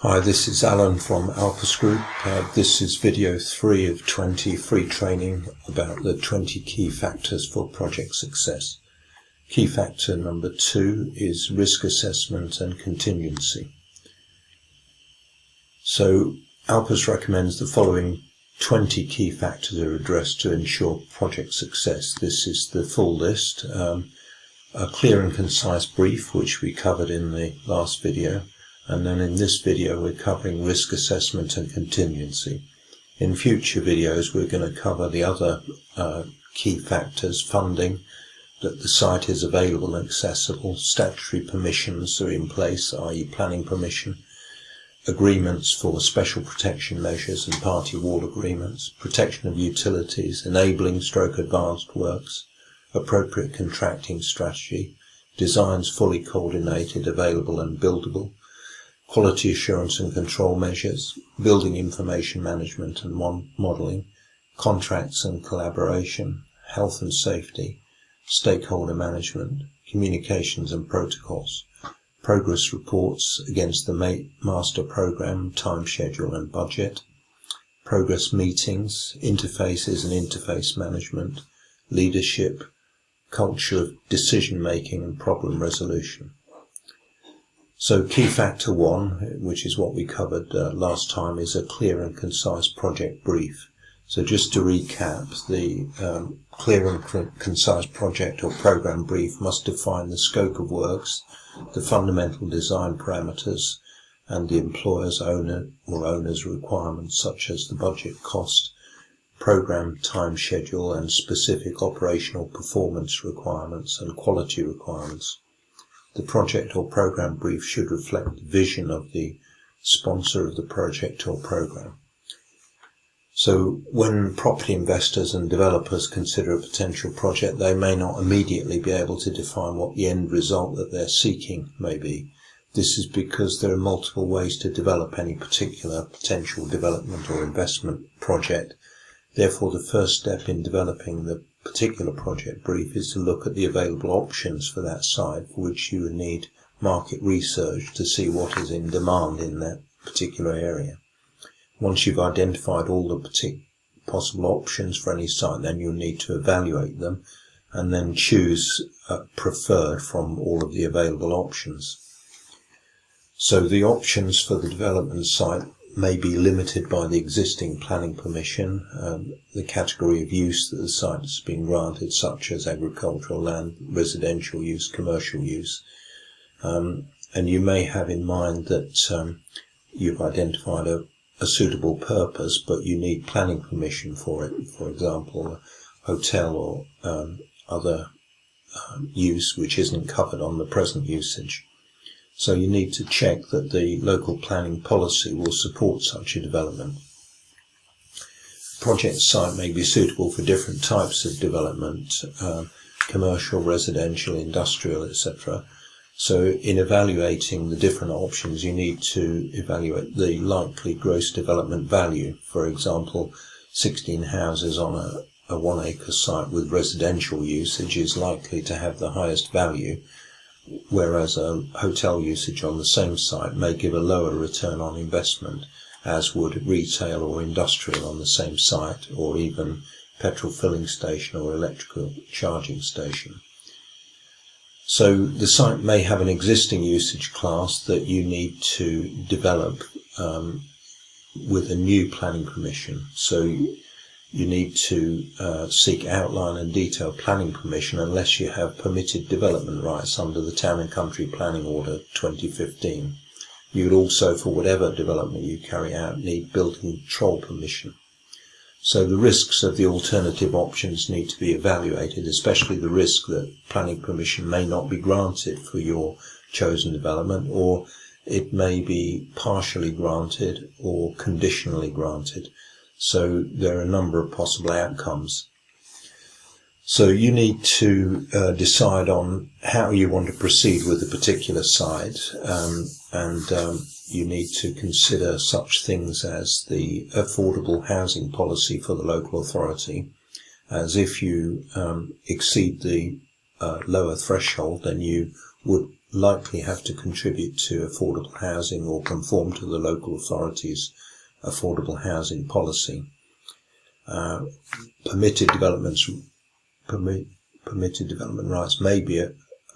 Hi, this is Alan from Alpus Group. This is video 3 of 20 free training about the 20 key factors for project success. Key factor number 2 is risk assessment and contingency. So Alpus recommends the following 20 key factors are addressed to ensure project success. This is the full list. A clear and concise brief, which we covered in the last video. And then in this video we're covering risk assessment and contingency. In future videos we're going to cover the other key factors: funding, that the site is available and accessible, statutory permissions are in place, i.e. planning permission, agreements for special protection measures and party wall agreements, protection of utilities, enabling / advanced works, appropriate contracting strategy, designs fully coordinated, available and buildable, quality assurance and control measures, building information management and modelling, contracts and collaboration, health and safety, stakeholder management, communications and protocols, progress reports against the master programme, time schedule and budget, progress meetings, interfaces and interface management, leadership, culture of decision making and problem resolution. So key factor 1, which is what we covered last time, is a clear and concise project brief. So just to recap, the clear and concise project or program brief must define the scope of works, the fundamental design parameters, and the employer's owner's requirements, such as the budget, cost, program time schedule, and specific operational performance requirements and quality requirements. The project or program brief should reflect the vision of the sponsor of the project or program. So when property investors and developers consider a potential project, they may not immediately be able to define what the end result that they're seeking may be. This is because there are multiple ways to develop any particular potential development or investment project. Therefore, the first step in developing the particular project brief is to look at the available options for that site, for which you would need market research to see what is in demand in that particular area. Once you've identified all the possible options for any site, then you'll need to evaluate them and then choose preferred from all of the available options. So the options for the development site may be limited by the existing planning permission, the category of use that the site has been granted, such as agricultural land, residential use, commercial use. And you may have in mind that you've identified a suitable purpose, but you need planning permission for it, for example, a hotel or other use which isn't covered on the present usage. So you need to check that the local planning policy will support such a development. Project site may be suitable for different types of development, commercial, residential, industrial, etc. So in evaluating the different options, you need to evaluate the likely gross development value. For example, 16 houses on a 1 acre site with residential usage is likely to have the highest value, whereas a hotel usage on the same site may give a lower return on investment, as would retail or industrial on the same site, or even petrol filling station or electrical charging station. So the site may have an existing usage class that you need to develop with a new planning permission. So you need to seek outline and detailed planning permission unless you have permitted development rights under the Town and Country Planning Order 2015. You would also, for whatever development you carry out, need building control permission. So the risks of the alternative options need to be evaluated, especially the risk that planning permission may not be granted for your chosen development, or it may be partially granted or conditionally granted. So there are a number of possible outcomes. So you need to decide on how you want to proceed with a particular site, and you need to consider such things as the affordable housing policy for the local authority, as if you exceed the lower threshold, then you would likely have to contribute to affordable housing or conform to the local authorities' affordable housing policy. Permitted development rights may be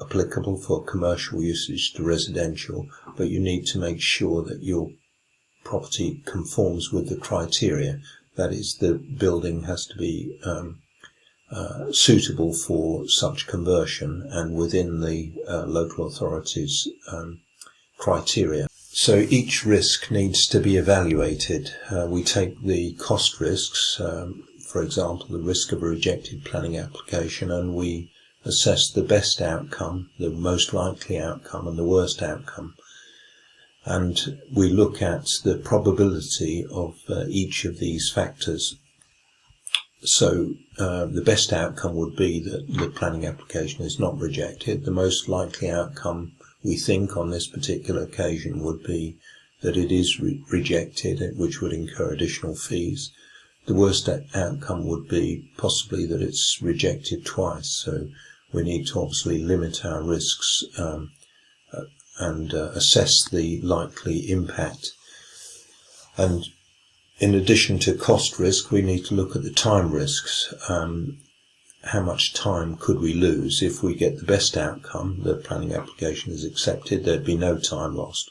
applicable for commercial usage to residential, but you need to make sure that your property conforms with the criteria. That is, the building has to be suitable for such conversion and within the local authorities' criteria. So each risk needs to be evaluated. We take the cost risks, for example, the risk of a rejected planning application, and we assess the best outcome, the most likely outcome, and the worst outcome. And we look at the probability of each of these factors. So the best outcome would be that the planning application is not rejected. The most likely outcome, we think, on this particular occasion would be that it is rejected, which would incur additional fees. The worst outcome would be possibly that it's rejected twice. So we need to obviously limit our risks and assess the likely impact. And in addition to cost risk, we need to look at the time risks. How much time could we lose? If we get the best outcome, the planning application is accepted, there'd be no time lost.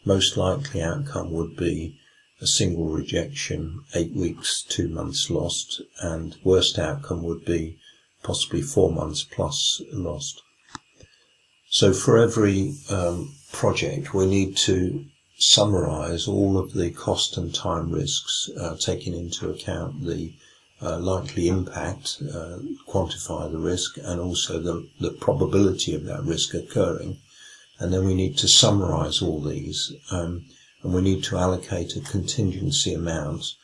Most likely outcome would be a single rejection, 8 weeks, 2 months lost, and worst outcome would be possibly 4 months plus lost. So for every project, we need to summarise all of the cost and time risks, taking into account the likely impact, quantify the risk, and also the probability of that risk occurring. And then we need to summarise all these, and we need to allocate a contingency amount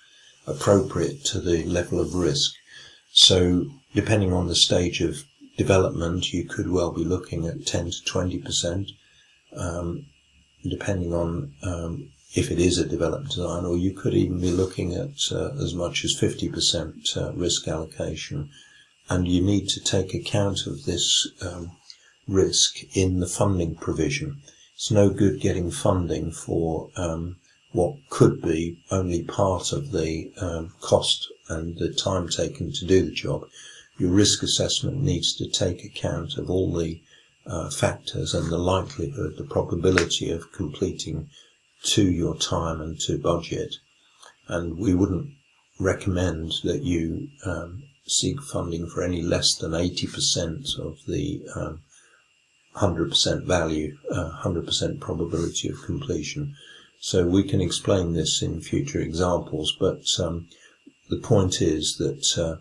appropriate to the level of risk. So depending on the stage of development, you could well be looking at 10 to 20%, depending on if it is a development design, or you could even be looking at as much as 50% risk allocation. And you need to take account of this risk in the funding provision. It's no good getting funding for what could be only part of the cost and the time taken to do the job. Your risk assessment needs to take account of all the factors and the likelihood, the probability of completing to your time and to budget. And we wouldn't recommend that you seek funding for any less than 80% of the 100% value, 100% probability of completion. So we can explain this in future examples, but the point is that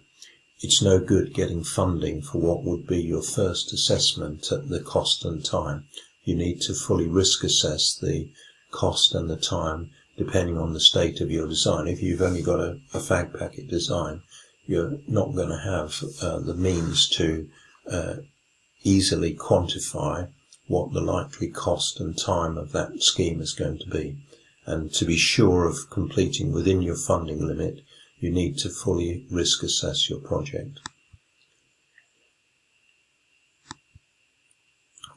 it's no good getting funding for what would be your first assessment at the cost and time. You need to fully risk assess the cost and the time depending on the state of your design. If you've only got a fag packet design, you're not going to have the means to easily quantify what the likely cost and time of that scheme is going to be. And to be sure of completing within your funding limit, you need to fully risk assess your project.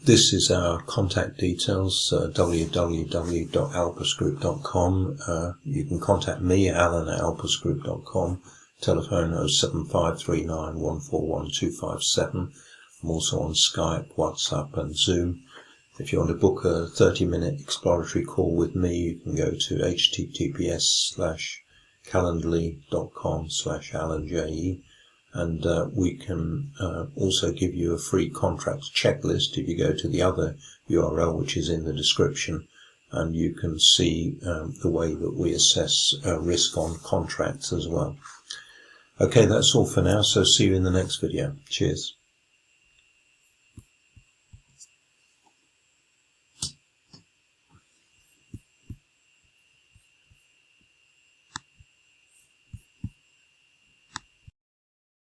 This is our contact details, www.alpusgroup.com. You can contact me, Alan, at alpusgroup.com. Telephone 07539141257. I'm also on Skype, WhatsApp and Zoom. If you want to book a 30-minute exploratory call with me, you can go to https:/calendly.com/AlanJE, and we can also give you a free contract checklist if you go to the other URL, which is in the description, and you can see the way that we assess risk on contracts as well. Okay, that's all for now, so see you in the next video. Cheers.